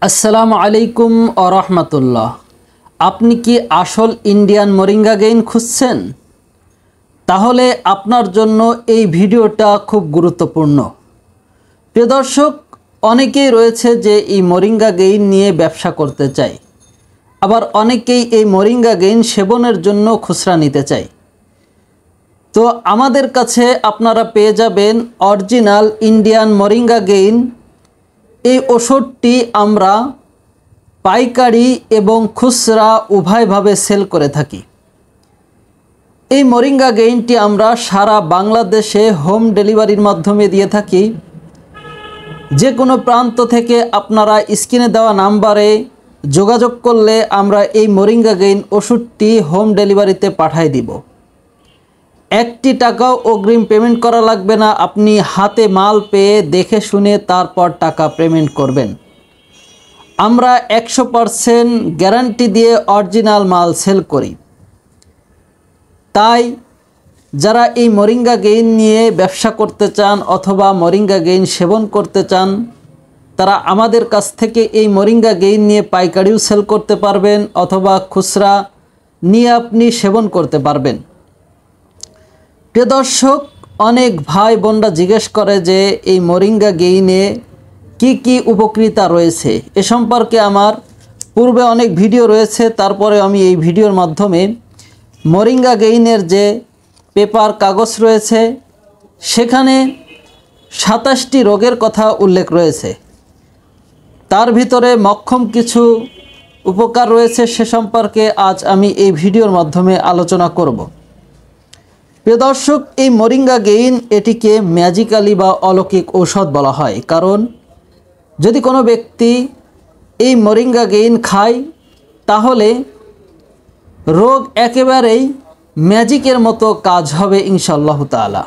আসসালামু আলাইকুম ওয়া রাহমাতুল্লাহ। আপনি কি আসল ইন্ডিয়ান মোরিঙ্গা গেইন খুঁজছেন? তাহলে আপনার জন্য এই ভিডিওটা খুব গুরুত্বপূর্ণ। প্রিয় দর্শক, অনেকেই রয়েছে যে এই মোরিঙ্গা গেইন নিয়ে ব্যবসা করতে চায়, আবার অনেকেই এই মোরিঙ্গা গেইন সেবনের জন্য খুচরা নিতে চায়। তো আমাদের কাছে আপনারা পেয়ে যাবেন অরিজিনাল ইন্ডিয়ান মোরিঙ্গা গেইন। এই ওষুধটি আমরা পাইকারি এবং খুচরা উভয়ভাবে সেল করে থাকি। এই মোরিঙ্গা গেইনটি আমরা সারা বাংলাদেশে হোম ডেলিভারির মাধ্যমে দিয়ে থাকি। যে কোনো প্রান্ত থেকে আপনারা স্ক্রিনে দেওয়া নাম্বারে যোগাযোগ করলে আমরা এই মোরিঙ্গা গেইন ওষুধটি হোম ডেলিভারিতে পাঠিয়ে দিব। একটি টাকাও অগ্রিম পেমেন্ট করা লাগবে না। আপনি হাতে মাল পেয়ে দেখে শুনে তারপর টাকা পেমেন্ট করবেন। আমরা 100% গ্যারান্টি দিয়ে অরিজিনাল মাল সেল করি। তাই যারা এই মোরিঙ্গা গেইন নিয়ে ব্যবসা করতে চান অথবা মোরিঙ্গা গেইন সেবন করতে চান, তারা আমাদের কাছ থেকে এই মোরিঙ্গা গেইন নিয়ে পাইকারিও সেল করতে পারবেন অথবা খুচরা নিয়ে আপনি সেবন করতে পারবেন। প্রিয় দর্শক, অনেক ভাই বোনরা জিজ্ঞেস করে যে এই মোরিঙ্গা গেইনে কি কি উপকারিতা রয়েছে। এ সম্পর্কে আমার পূর্বে অনেক ভিডিও রয়েছে, তারপরে আমি এই ভিডিওর মাধ্যমে মোরিঙ্গা গেইনের যে পেপার কাগজ রয়েছে সেখানে 27টি রোগের কথা উল্লেখ রয়েছে। তার ভিতরে মক্ষম কিছু উপকার রয়েছে, সে সম্পর্কে আজ আমি এই ভিডিওর মাধ্যমে আলোচনা করব। প্রিয় দর্শক, এই মোরিঙ্গা গেইন এটিকে ম্যাজিক্যালি বা অলৌকিক ঔষধ বলা হয়, কারণ যদি কোনো ব্যক্তি এই মোরিঙ্গা গেইন খায় তাহলে রোগ একেবারেই ম্যাজিকের মতো কাজ হবে ইনশাআল্লাহ তাআলা।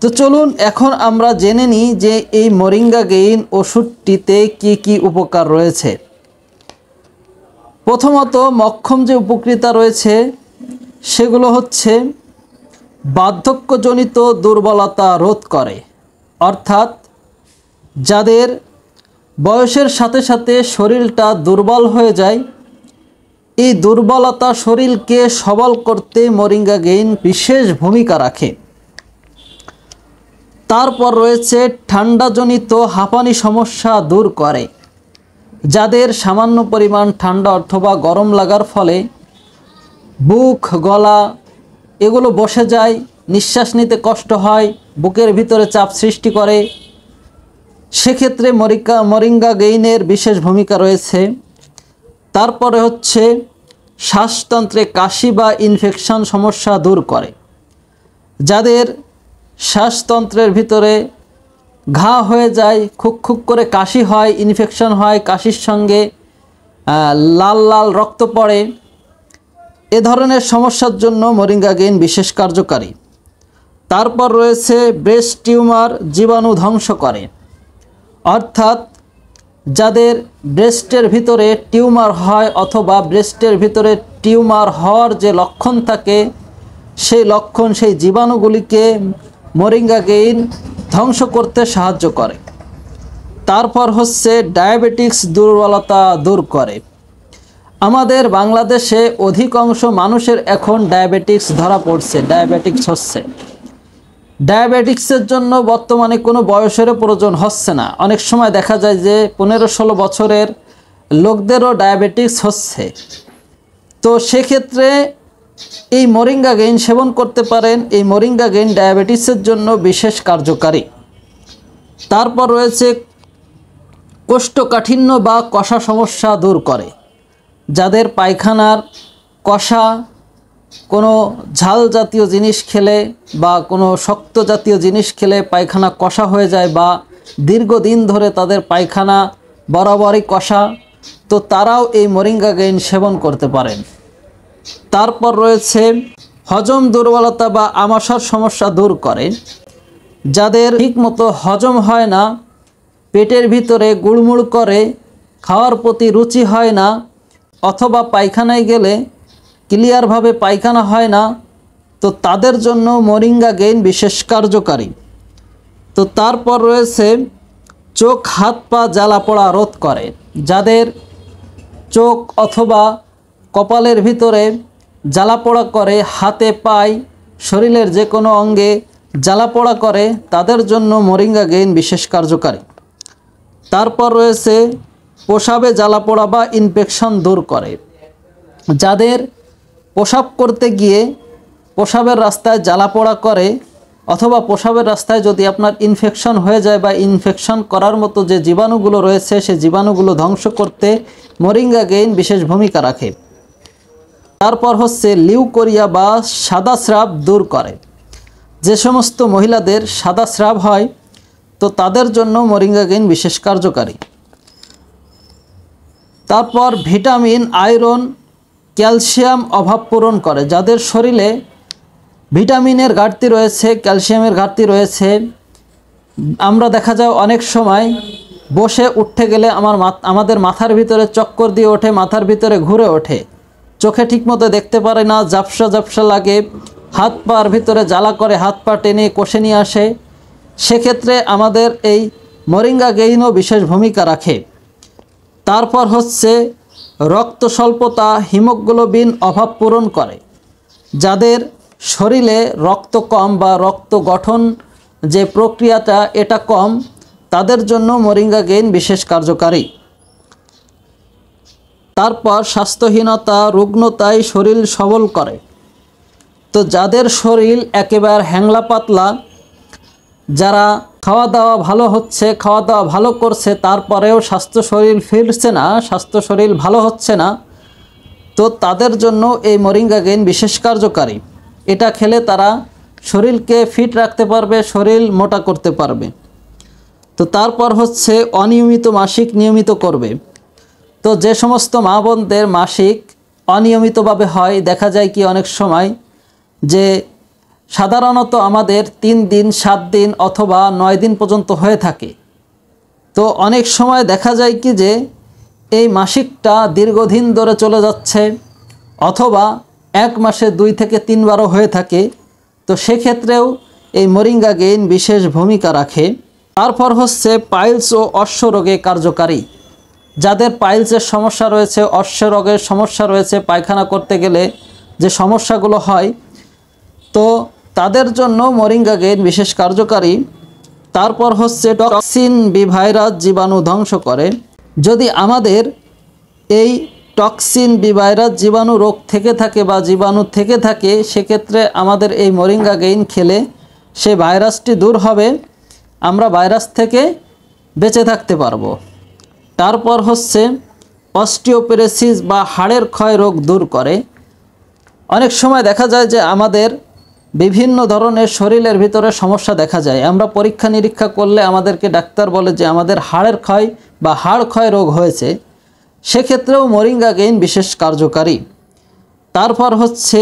তো চলুন এখন আমরা জেনে নিই যে এই মোরিঙ্গা গেইন ওষুধটিতে কি কি উপকার রয়েছে। প্রথমত, মক্ষম যে উপকারিতা রয়েছে সেগুলো হচ্ছে বার্ধক্যজনিত দুর্বলতা রোধ করে, অর্থাৎ যাদের বয়সের সাথে সাথে শরীরটা দুর্বল হয়ে যায়, এই দুর্বলতা শরীরকে সবল করতে মোরিঙ্গা গেইন বিশেষ ভূমিকা রাখে। তারপর রয়েছে ঠান্ডাজনিত হাঁপানি সমস্যা দূর করে। যাদের সামান্য পরিমাণ ঠান্ডা অথবা গরম লাগার ফলে বুক গলা এগুলো বসে যায়, নিঃশ্বাস নিতে কষ্ট হয়, বুকের ভিতরে চাপ সৃষ্টি করে, সেক্ষেত্রে মোরিঙ্গা গেইনের বিশেষ ভূমিকা রয়েছে। তারপরে হচ্ছে শ্বাসতন্ত্রে কাশি বা ইনফেকশন সমস্যা দূর করে। যাদের শ্বাসতন্ত্রের ভিতরে ঘা হয়ে যায়, খুক খুক করে কাশি হয়, ইনফেকশন হয়, কাশির সঙ্গে লাল লাল রক্ত পড়ে, এ ধরনের সমস্যার জন্য মোরিঙ্গা গেইন বিশেষ কার্যকারী। তারপর রয়েছে ব্রেস্ট টিউমার জীবাণু ধ্বংস করে, অর্থাৎ যাদের ব্রেস্টের ভিতরে টিউমার হয় অথবা ব্রেস্টের ভিতরে টিউমার হওয়ার যে লক্ষণ থাকে সেই লক্ষণ, সেই জীবাণুগুলিকে মোরিঙ্গা গেইন ধ্বংস করতে সাহায্য করে। তারপর হচ্ছে ডায়াবেটিক্স দুর্বলতা দূর করে। আমাদের বাংলাদেশে অধিকাংশ মানুষের এখন ডায়াবেটিক্স ধরা পড়ছে, ডায়াবেটিক্স হচ্ছে। ডায়াবেটিক্সের জন্য বর্তমানে কোনো বয়সের প্রয়োজন হচ্ছে না। অনেক সময় দেখা যায় যে 15-16 বছরের লোকদেরও ডায়াবেটিক্স হচ্ছে। তো সেক্ষেত্রে এই মোরিঙ্গা গেইন সেবন করতে পারেন। এই মোরিঙ্গা গেইন ডায়াবেটিক্সের জন্য বিশেষ কার্যকারী। তারপর রয়েছে কোষ্ঠকাঠিন্য বা কষা সমস্যা দূর করে। যাদের পায়খানার কষা, কোনো ঝাল জাতীয় জিনিস খেলে বা কোনো শক্ত জাতীয় জিনিস খেলে পায়খানা কষা হয়ে যায় বা দীর্ঘদিন ধরে তাদের পায়খানা বরাবরই কষা, তো তারাও এই মোরিঙ্গা গেইন সেবন করতে পারেন। তারপর রয়েছে হজম দুর্বলতা বা আমাশয়ের সমস্যা দূর করে। যাদের ঠিকমতো হজম হয় না, পেটের ভিতরে গুড়মুড় করে, খাওয়ার প্রতি রুচি হয় না, অথবা পায়খানায় গেলে ক্লিয়ারভাবে পায়খানা হয় না, তো তাদের জন্য মোরিঙ্গা গেইন বিশেষ কার্যকারী। তো তারপর রয়েছে চোখ হাত পা জ্বালা পোড়া রোধ করে। যাদের চোখ অথবা কপালের ভিতরে জ্বালা পোড়া করে, হাতে পায়ে শরীরের যে কোনো অঙ্গে জ্বালা পোড়া করে, তাদের জন্য মোরিঙ্গা গ্রিন বিশেষ কার্যকারী। তারপর রয়েছে প্রসাবে জ্বালা পোড়া বা ইনফেকশন দূর করে। যাদের প্রসাব করতে গিয়ে প্রসাবের রাস্তায় জ্বালা পোড়া করে অথবা প্রসাবের রাস্তায় যদি আপনার ইনফেকশন হয়ে যায় বা ইনফেকশন করার মতো যে জীবাণুগুলো রয়েছে সেই জীবাণুগুলো ধ্বংস করতে মোরিঙ্গা গ্রিন বিশেষ ভূমিকা রাখে। তারপর হচ্ছে লিউকোরিয়া বা সাদা স্রাব দূর করে। যে সমস্ত মহিলাদের সাদা স্রাব হয় তো তাদের জন্য মোরিঙ্গা গ্রিন বিশেষ কার্যকারী। তারপর ভিটামিন, আয়রন, ক্যালসিয়াম অভাব পূরণ করে। যাদের শরীরে ভিটামিনের ঘাটতি রয়েছে, ক্যালসিয়ামের ঘাটতি রয়েছে, আমরা দেখা যায় অনেক সময় বসে উঠতে গেলে আমাদের মাথার ভিতরে চক্কর দিয়ে ওঠে, মাথার ভিতরে ঘুরে ওঠে, চোখে ঠিকমতো দেখতে পারে না, ঝাপসা ঝাপসা লাগে, হাত পার ভিতরে জ্বালা করে, হাত পা টেনে কষে নিয়ে আসে। সেক্ষেত্রে আমাদের এই মোরিঙ্গা গ্রিনও বিশেষ ভূমিকা রাখে। তারপর হচ্ছে রক্ত স্বল্পতা, হিমোগ্লোবিন অভাব পূরণ করে। যাদের শরীরে রক্ত কম বা রক্ত গঠন যে প্রক্রিয়াটা এটা কম, তাদের জন্য মোরিঙ্গা গ্রিন বিশেষ কার্যকারী। তারপর স্বাস্থ্যহীনতা, রুগ্নতায় শরীর সবল করে। তো যাদের শরীর একেবারে হ্যাংলা পাতলা, যারা খাওয়া দাওয়া ভালো হচ্ছে, খাওয়া দাওয়া ভালো করছে, তারপরেও স্বাস্থ্য শরীর ফিরছে না, স্বাস্থ্য শরীর ভালো হচ্ছে না, তো তাদের জন্য এই মোরিঙ্গা গ্রিন বিশেষ কার্যকারী। এটা খেলে তারা শরীরকে ফিট রাখতে পারবে, শরীর মোটা করতে পারবে। তো তারপর হচ্ছে অনিয়মিত মাসিক নিয়মিত করবে। তো যে সমস্ত মা বোনদের মাসিক অনিয়মিতভাবে হয়, দেখা যায় কি অনেক সময় যে সাধারণত আমাদের 3 দিন, 7 দিন অথবা 9 দিন পর্যন্ত হয়ে থাকে। তো অনেক সময় দেখা যায় কি যে এই মাসিকটা দীর্ঘদিন ধরে চলে যাচ্ছে অথবা 1 মাসে 2 থেকে 3 বারও হয়ে থাকে। তো সেক্ষেত্রেও এই মোরিঙ্গা গ্রিন বিশেষ ভূমিকা রাখে। তারপর হচ্ছে পাইলস ও অশ্ব রোগে কার্যকারী। যাদের পাইলসের সমস্যা রয়েছে, অশ্ব রোগের সমস্যা রয়েছে, পায়খানা করতে গেলে যে সমস্যাগুলো হয়, তো তাদের জন্য মোরিঙ্গা গ্রিন বিশেষ কার্যকারী। তারপর হচ্ছে টক্সিন বি ভাইরাস জীবাণু ধ্বংস করে। যদি আমাদের এই টক্সিন বি ভাইরাস জীবাণু রোগ থেকে থাকে বা জীবাণু থেকে থাকে, সেক্ষেত্রে আমাদের এই মোরিঙ্গা গ্রিন খেলে সেই ভাইরাসটি দূর হবে, আমরা ভাইরাস থেকে বেঁচে থাকতে পারবো। তারপর হচ্ছে অস্টিওপোরোসিস বা হাড়ের ক্ষয় রোগ দূর করে। অনেক সময় দেখা যায় যে আমাদের বিভিন্ন ধরনের শরীরের ভিতরে সমস্যা দেখা যায়, আমরা পরীক্ষা নিরীক্ষা করলে আমাদেরকে ডাক্তার বলে যে আমাদের হাড়ের ক্ষয় বা হাড় ক্ষয় রোগ হয়েছে, সেক্ষেত্রেও মোরিঙ্গা গ্রিন বিশেষ কার্যকারী। তারপর হচ্ছে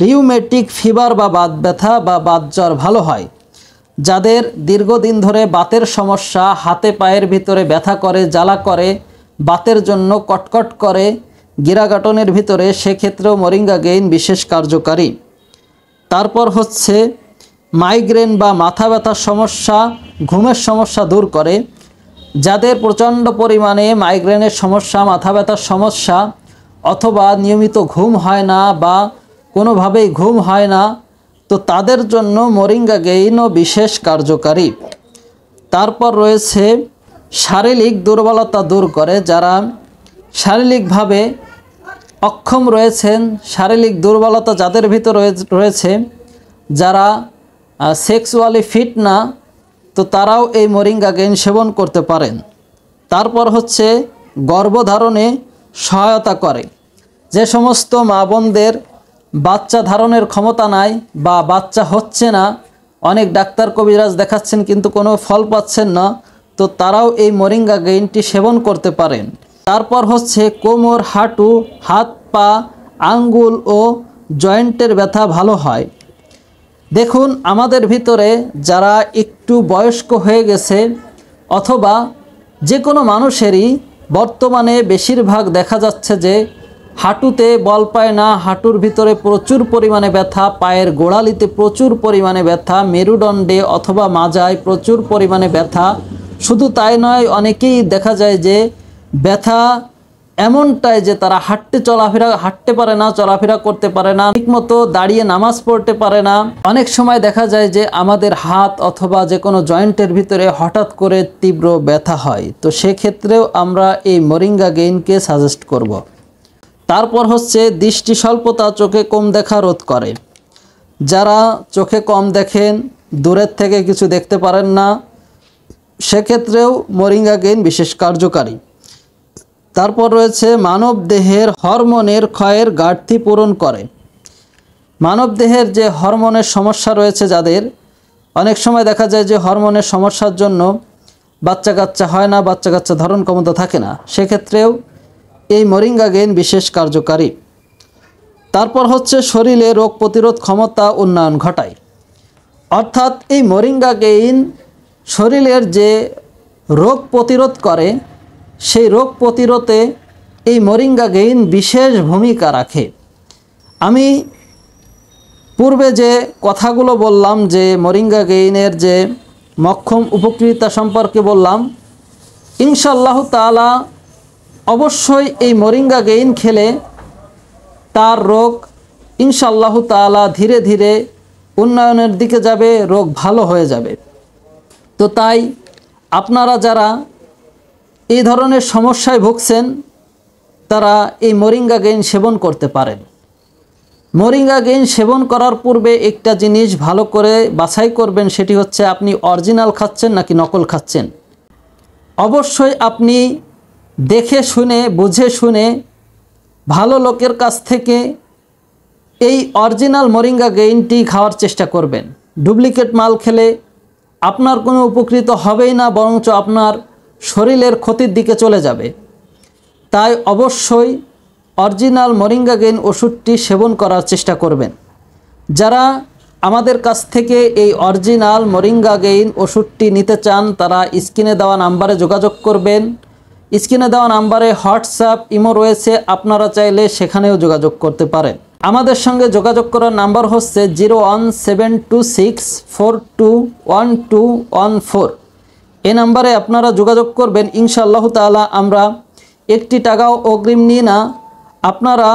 রিউমেটিক ফিভার বা বাত ব্যথা বা বাত জ্বর ভালো হয়। যাদের দীর্ঘদিন ধরে বাতের সমস্যা, হাতে পায়ের ভিতরে ব্যথা করে, জ্বালা করে, বাতের জন্য কটকট করে গিরাগাটনের ভিতরে, সেক্ষেত্রেও মোরিঙ্গা গ্রিন বিশেষ কার্যকারী। তারপর হচ্ছে মাইগ্রেন বা মাথা ব্যথার সমস্যা, ঘুমের সমস্যা দূর করে। যাদের প্রচণ্ড পরিমাণে মাইগ্রেনের সমস্যা, মাথা ব্যথার সমস্যা অথবা নিয়মিত ঘুম হয় না বা কোনোভাবেই ঘুম হয় না, তো তাদের জন্য মোরিঙ্গা গ্রিনও বিশেষ কার্যকারী। তারপর রয়েছে শারীরিক দুর্বলতা দূর করে। যারা শারীরিকভাবে অক্ষম রয়েছেন, শারীরিক দুর্বলতা যাদের ভিতর রয়েছে, যারা সেক্সুয়ালি ফিট না, তো তারাও এই মোরিঙ্গা গ্রিন সেবন করতে পারেন। তারপর হচ্ছে গর্ভধারণে সহায়তা করে। যে সমস্ত মা বোনদের বাচ্চা ধারণের ক্ষমতা নাই বা বাচ্চা হচ্ছে না, অনেক ডাক্তার কবিরাজ দেখাচ্ছেন কিন্তু কোনো ফল পাচ্ছেন না, তো তারাও এই মোরিঙ্গা গ্রিনটি সেবন করতে পারেন। তারপর হচ্ছে কোমর, হাঁটু, হাত পা, আঙ্গুল ও জয়েন্টের ব্যথা ভালো হয়। দেখুন, আমাদের ভিতরে যারা একটু বয়স্ক হয়ে গেছে অথবা যে কোনো মানুষেরই বর্তমানে বেশিরভাগ দেখা যাচ্ছে যে হাঁটুতে বল পায় না, হাঁটুর ভিতরে প্রচুর পরিমাণে ব্যথা, পায়ের গোড়ালিতে প্রচুর পরিমাণে ব্যথা, মেরুদণ্ডে অথবা মাজায় প্রচুর পরিমাণে ব্যথা, শুধু তাই নয়, অনেকেই দেখা যায় যে ব্যথা এমনটাই যে তারা হাঁটতে পারে না, চলাফেরা করতে পারে না, ঠিকমতো দাঁড়িয়ে নামাজ পড়তে পারে না। অনেক সময় দেখা যায় যে আমাদের হাত অথবা যে কোনো জয়েন্টের ভিতরে হঠাৎ করে তীব্র ব্যথা হয়, তো সেক্ষেত্রেও আমরা এই মোরিঙ্গা গেইনকে সাজেস্ট করব। তারপর হচ্ছে দৃষ্টি স্বল্পতা, চোখে কম দেখা রোধ করে। যারা চোখে কম দেখেন, দূরের থেকে কিছু দেখতে পারেন না, সেক্ষেত্রেও মোরিঙ্গা গেইন বিশেষ কার্যকারী। তারপর রয়েছে মানব দেহের হরমোনের ক্ষয়ের ঘাটতি পূরণ করে। মানব দেহের যে হরমোনের সমস্যা রয়েছে যাদের, অনেক সময় দেখা যায় যে হরমোনের সমস্যার জন্য বাচ্চা কাচ্চা হয় না, বাচ্চা কাচ্চা ধারণ ক্ষমতা থাকে না, সেক্ষেত্রেও এই মোরিঙ্গা গেইন বিশেষ কার্যকারী। তারপর হচ্ছে শরীরে রোগ প্রতিরোধ ক্ষমতা উন্নয়ন ঘটায়। অর্থাৎ এই মোরিঙ্গা গেইন শরীরের যে রোগ প্রতিরোধ করে, সেই রোগ প্রতিরোধে এই মোরিঙ্গা গেইন বিশেষ ভূমিকা রাখে। আমি পূর্বে যে কথাগুলো বললাম, যে মোরিঙ্গা গেইনের যে মক্ষম উপকারিতা সম্পর্কে বললাম, ইনশাআল্লাহ তাআলা অবশ্যই এই মোরিঙ্গা গেইন খেলে তার রোগ ইনশাআল্লাহ তাআলা ধীরে ধীরে উন্নয়নের দিকে যাবে, রোগ ভালো হয়ে যাবে। তো তাই আপনারা যারা এই ধরনের সমস্যায় ভুগছেন, তারা এই মোরিঙ্গা গেইন সেবন করতে পারেন। মোরিঙ্গা গেইন সেবন করার পূর্বে একটা জিনিস ভালো করে বাছাই করবেন, সেটি হচ্ছে আপনি অরিজিনাল খাচ্ছেন নাকি নকল খাচ্ছেন। অবশ্যই আপনি দেখে শুনে বুঝে শুনে ভালো লোকের কাছ থেকে এই অরিজিনাল মোরিঙ্গা গেইনটি খাওয়ার চেষ্টা করবেন। ডুপ্লিকেট মাল খেলে আপনার কোনো উপকৃত হবেই না, বরঞ্চ আপনার শরীরের ক্ষতির দিকে চলে যাবে। তাই অবশ্যই অরিজিনাল মোরিঙ্গা গেইন ওষুধটি সেবন করার চেষ্টা করবেন। যারা আমাদের কাছ থেকে এই অরিজিনাল মোরিঙ্গা গেইন ওষুধটি নিতে চান, তারা স্ক্রিনে দেওয়া নাম্বারে যোগাযোগ করবেন। স্ক্রিনে দেওয়া নাম্বারে হোয়াটসঅ্যাপ, ইমো রয়েছে, আপনারা চাইলে সেখানেও যোগাযোগ করতে পারেন। আমাদের সঙ্গে যোগাযোগ করার নাম্বার হচ্ছে 01726421214। এই নাম্বারে আপনারা যোগাযোগ করবেন। ইনশাআল্লাহ তাআলা আমরা একটি টাকাও অগ্রিম নিই না, আপনারা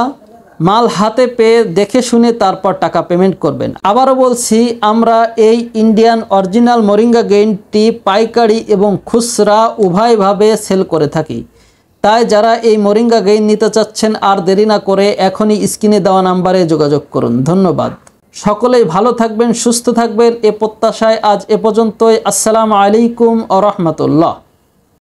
মাল হাতে পেয়ে দেখে শুনে তারপর টাকা পেমেন্ট করবেন। আবারও বলছি, আমরা এই ইন্ডিয়ান অরিজিনাল মোরিঙ্গা গেইনটি পাইকারি এবং খুচরা উভয়ভাবে সেল করে থাকি। তাই যারা এই মোরিঙ্গা গেইন নিতে চাচ্ছেন, আর দেরি না করে এখনই স্ক্রিনে দেওয়া নাম্বারে যোগাযোগ করুন। ধন্যবাদ। সকলেই ভালো থাকবেন, সুস্থ থাকবেন, এ প্রত্যাশায় আজ এ পর্যন্তই। আসসালামু আলাইকুম ওয়া রাহমাতুল্লাহ।